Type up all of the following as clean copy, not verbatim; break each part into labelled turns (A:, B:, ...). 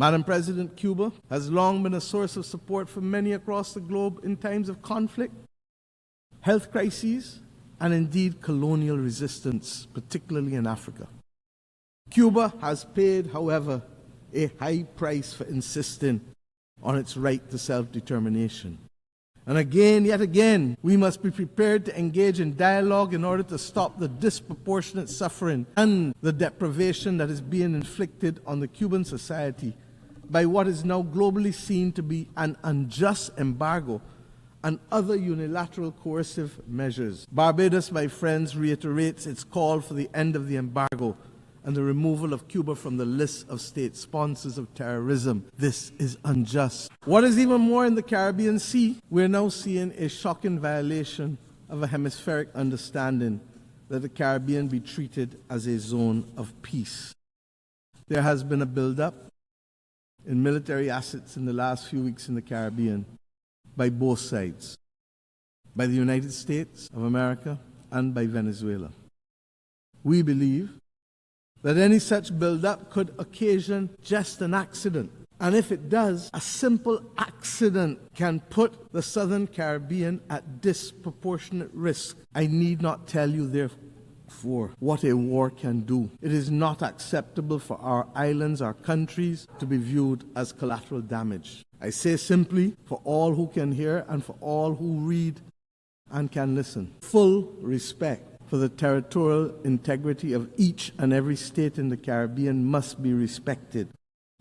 A: Madam President, Cuba has long been a source of support for many across the globe in times of conflict, health crises, and indeed colonial resistance, particularly in Africa. Cuba has paid, however, a high price for insisting on its right to self-determination. And again, yet again, we must be prepared to engage in dialogue in order to stop the disproportionate suffering and the deprivation that is being inflicted on the Cuban society by what is now globally seen to be an unjust embargo and other unilateral coercive measures. Barbados, my friends, reiterates its call for the end of the embargo and the removal of Cuba from the list of state sponsors of terrorism. This is unjust. What is even more, in the Caribbean Sea, we're now seeing a shocking violation of a hemispheric understanding that the Caribbean be treated as a zone of peace. There has been a build-up in military assets in the last few weeks in the Caribbean by both sides, by the United States of America and by Venezuela. We believe that any such build-up could occasion just an accident. And if it does, a simple accident can put the Southern Caribbean at disproportionate risk. I need not tell you, therefore, what a war can do. It is not acceptable for our islands, our countries, to be viewed as collateral damage. I say simply, for all who can hear and for all who read and can listen, full respect for the territorial integrity of each and every state in the Caribbean must be respected.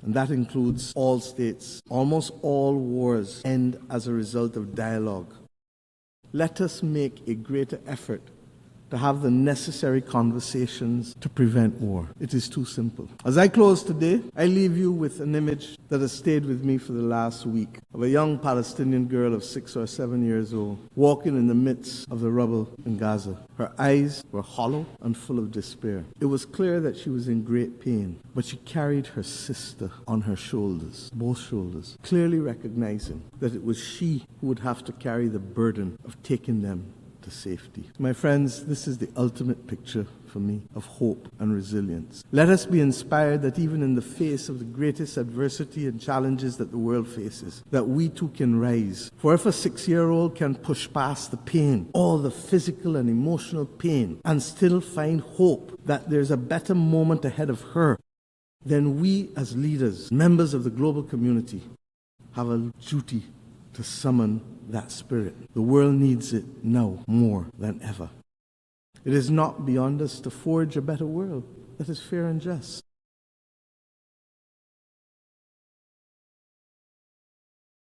A: And that includes all states. Almost all wars end as a result of dialogue. Let us make a greater effort to have the necessary conversations to prevent war. It is too simple. As I close today, I leave you with an image that has stayed with me for the last week of a young Palestinian girl of 6 or 7 years old walking in the midst of the rubble in Gaza. Her eyes were hollow and full of despair. It was clear that she was in great pain, but she carried her sister on her shoulders, both shoulders, clearly recognizing that it was she who would have to carry the burden of taking them to safety. My friends, this is the ultimate picture for me of hope and resilience. Let us be inspired that even in the face of the greatest adversity and challenges that the world faces, that we too can rise. For if a 6-year-old can push past the pain, all the physical and emotional pain, and still find hope that there's a better moment ahead of her, then we as leaders, members of the global community, have a duty to summon that spirit. The world needs it now more than ever. It is not beyond us to forge a better world that is fair and just.